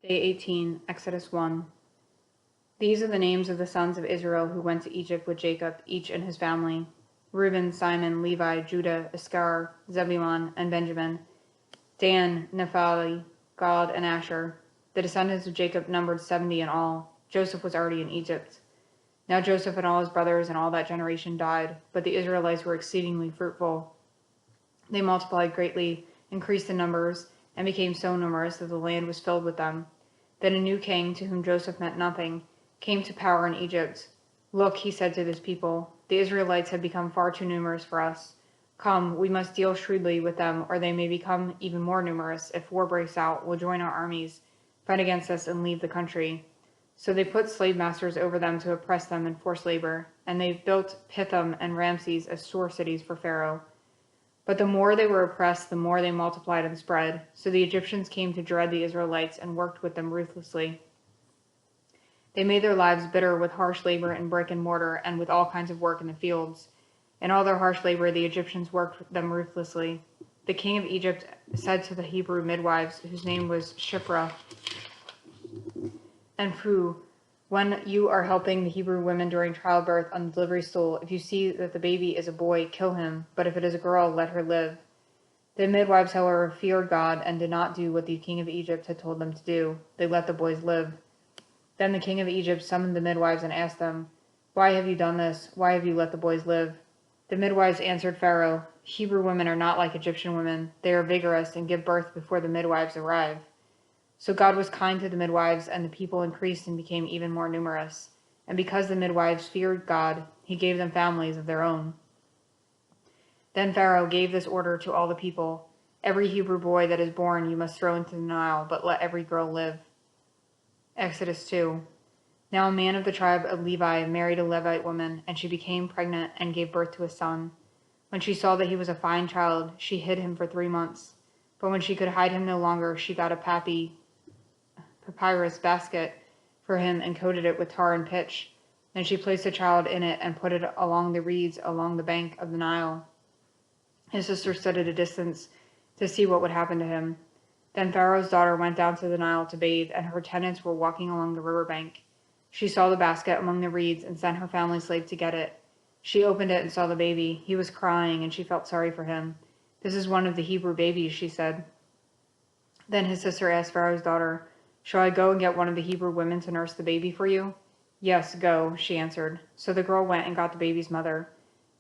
Day 18, Exodus 1. These are the names of the sons of Israel who went to Egypt with Jacob, each in his family: Reuben, Simon, Levi, Judah, Issachar, Zebulun, and Benjamin; Dan, Naphtali, Gad, and Asher. The descendants of Jacob numbered 70 in all. Joseph was already in Egypt. Now Joseph and all his brothers and all that generation died, but the Israelites were exceedingly fruitful. They multiplied greatly, increased in numbers, and became so numerous that the land was filled with them. Then a new king, to whom Joseph meant nothing, came to power in Egypt. "Look," he said to his people, "the Israelites have become far too numerous for us. Come, we must deal shrewdly with them, or they may become even more numerous. If war breaks out, we'll join our armies, fight against us, and leave the country." So they put slave masters over them to oppress them in forced labor, and they built Pithom and Ramses as store cities for Pharaoh. But the more they were oppressed, the more they multiplied and spread. So the Egyptians came to dread the Israelites and worked with them ruthlessly. They made their lives bitter with harsh labor in brick and mortar and with all kinds of work in the fields. In all their harsh labor, the Egyptians worked them ruthlessly. The king of Egypt said to the Hebrew midwives, whose name was Shiphrah and Fu, "When you are helping the Hebrew women during childbirth on the delivery stool, if you see that the baby is a boy, kill him, but if it is a girl, let her live." The midwives, however, feared God and did not do what the king of Egypt had told them to do. They let the boys live. Then the king of Egypt summoned the midwives and asked them, "Why have you done this? Why have you let the boys live?" The midwives answered Pharaoh, "Hebrew women are not like Egyptian women. They are vigorous and give birth before the midwives arrive." So God was kind to the midwives, and the people increased and became even more numerous. And because the midwives feared God, he gave them families of their own. Then Pharaoh gave this order to all the people: "Every Hebrew boy that is born you must throw into the Nile, but let every girl live." Exodus 2. Now a man of the tribe of Levi married a Levite woman, and she became pregnant and gave birth to a son. When she saw that he was a fine child, she hid him for 3 months. But when she could hide him no longer, she got a papyrus basket for him and coated it with tar and pitch. Then she placed the child in it and put it along the reeds along the bank of the Nile. His sister stood at a distance to see what would happen to him. Then Pharaoh's daughter went down to the Nile to bathe, and her attendants were walking along the river bank. She saw the basket among the reeds and sent her family slave to get it. She opened it and saw the baby. He was crying, and she felt sorry for him. "This is one of the Hebrew babies," she said. Then his sister asked Pharaoh's daughter, "Shall I go and get one of the Hebrew women to nurse the baby for you?" "Yes, go," she answered. So the girl went and got the baby's mother.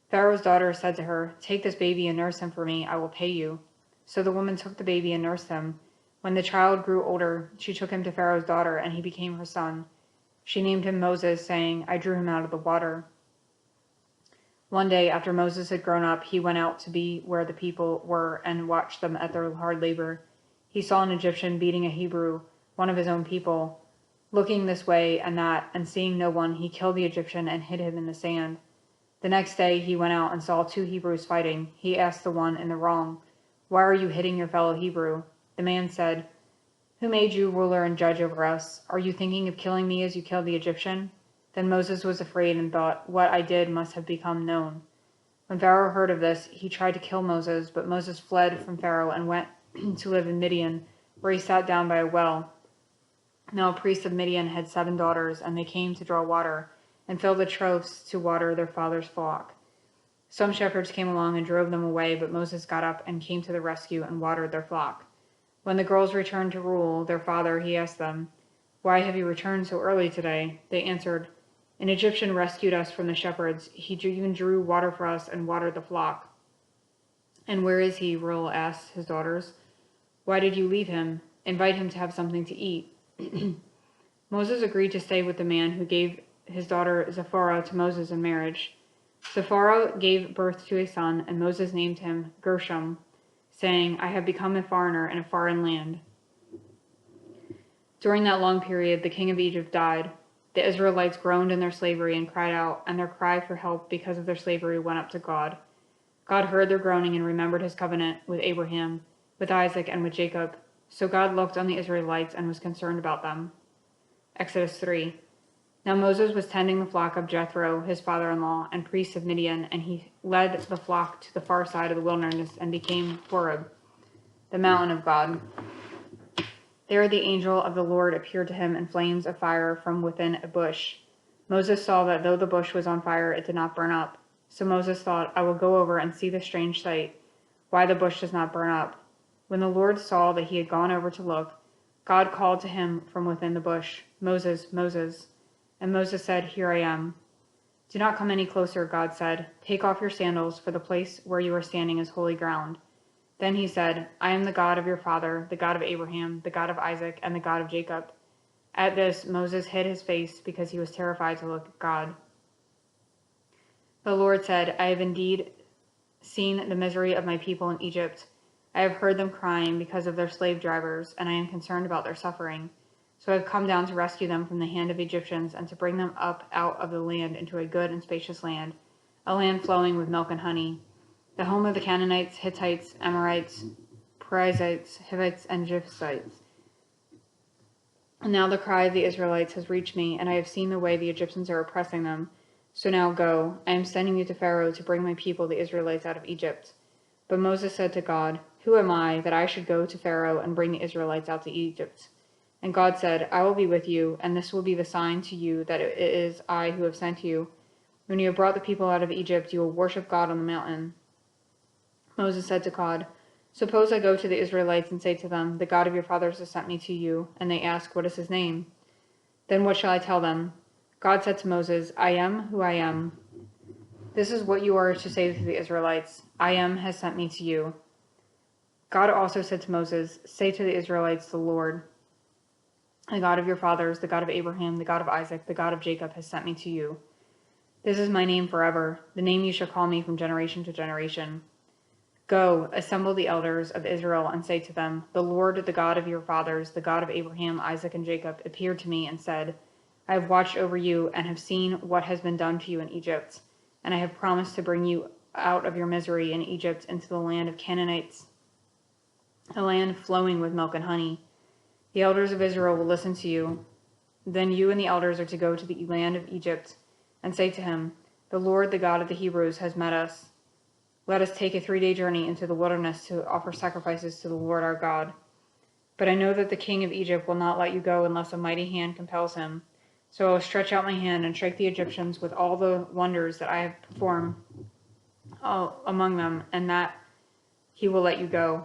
Pharaoh's daughter said to her, "Take this baby and nurse him for me. I will pay you." So the woman took the baby and nursed him. When the child grew older, she took him to Pharaoh's daughter, and he became her son. She named him Moses, saying, "I drew him out of the water." One day, after Moses had grown up, he went out to be where the people were and watched them at their hard labor. He saw an Egyptian beating a Hebrew, one of his own people. Looking this way and that, and seeing no one, he killed the Egyptian and hid him in the sand. The next day he went out and saw 2 Hebrews fighting. He asked the one in the wrong, "Why are you hitting your fellow Hebrew?" The man said, "Who made you ruler and judge over us? Are you thinking of killing me as you killed the Egyptian?" Then Moses was afraid and thought, "What I did must have become known." When Pharaoh heard of this, he tried to kill Moses, but Moses fled from Pharaoh and went to live in Midian, where he sat down by a well. Now a priest of Midian had 7 daughters, and they came to draw water, and fill the troughs to water their father's flock. Some shepherds came along and drove them away, but Moses got up and came to the rescue and watered their flock. When the girls returned to rule their father, he asked them, "Why have you returned so early today?" They answered, "An Egyptian rescued us from the shepherds. He even drew water for us and watered the flock." "And where is he?" Reuel asked his daughters. "Why did you leave him? Invite him to have something to eat." Moses agreed to stay with the man who gave his daughter Zipporah to Moses in marriage. Zipporah gave birth to a son, and Moses named him Gershom, saying, "I have become a foreigner in a foreign land." During that long period, the king of Egypt died. The Israelites groaned in their slavery and cried out, and their cry for help because of their slavery went up to God. God heard their groaning and remembered his covenant with Abraham, with Isaac, and with Jacob. So God looked on the Israelites and was concerned about them. Exodus 3. Now Moses was tending the flock of Jethro, his father-in-law, and priest of Midian, and he led the flock to the far side of the wilderness and became Horeb, the mountain of God. There the angel of the Lord appeared to him in flames of fire from within a bush. Moses saw that though the bush was on fire, it did not burn up. So Moses thought, I will go over and see the strange sight, why the bush does not burn up. When the Lord saw that he had gone over to look, God called to him from within the bush, Moses, Moses. And Moses said, Here I am. Do not come any closer, God said. Take off your sandals, for the place where you are standing is holy ground. Then he said, I am the God of your father, the God of Abraham, the God of Isaac, and the God of Jacob. At this, Moses hid his face because he was terrified to look at God. The Lord said, I have indeed seen the misery of my people in Egypt. I have heard them crying because of their slave drivers, and I am concerned about their suffering. So I have come down to rescue them from the hand of Egyptians and to bring them up out of the land into a good and spacious land, a land flowing with milk and honey, the home of the Canaanites, Hittites, Amorites, Perizzites, Hivites, and Jebusites. And now the cry of the Israelites has reached me, and I have seen the way the Egyptians are oppressing them. So now go, I am sending you to Pharaoh to bring my people, the Israelites, out of Egypt. But Moses said to God, Who am I that I should go to Pharaoh and bring the Israelites out to Egypt? And God said, I will be with you, and this will be the sign to you that it is I who have sent you. When you have brought the people out of Egypt, you will worship God on the mountain. Moses said to God, Suppose I go to the Israelites and say to them, The God of your fathers has sent me to you, and they ask, What is his name? Then what shall I tell them? God said to Moses, I am who I am. This is what you are to say to the Israelites, I am has sent me to you. God also said to Moses, Say to the Israelites, The Lord, the God of your fathers, the God of Abraham, the God of Isaac, the God of Jacob has sent me to you. This is my name forever, the name you shall call me from generation to generation. Go, assemble the elders of Israel and say to them, The Lord, the God of your fathers, the God of Abraham, Isaac, and Jacob, appeared to me and said, I have watched over you and have seen what has been done to you in Egypt, and I have promised to bring you out of your misery in Egypt into the land of Canaanites, a land flowing with milk and honey. The elders of Israel will listen to you. Then you and the elders are to go to the land of Egypt and say to him, The Lord, the God of the Hebrews, has met us. Let us take a 3-day journey into the wilderness to offer sacrifices to the Lord our God. But I know that the king of Egypt will not let you go unless a mighty hand compels him. So I will stretch out my hand and strike the Egyptians with all the wonders that I have performed among them, and that he will let you go.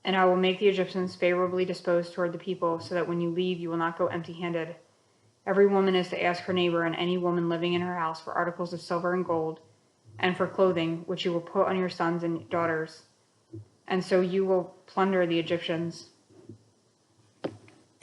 And I will make the Egyptians favorably disposed toward the people, so that when you leave, you will not go empty-handed. Every woman is to ask her neighbor and any woman living in her house for articles of silver and gold, and for clothing, which you will put on your sons and daughters. And so you will plunder the Egyptians.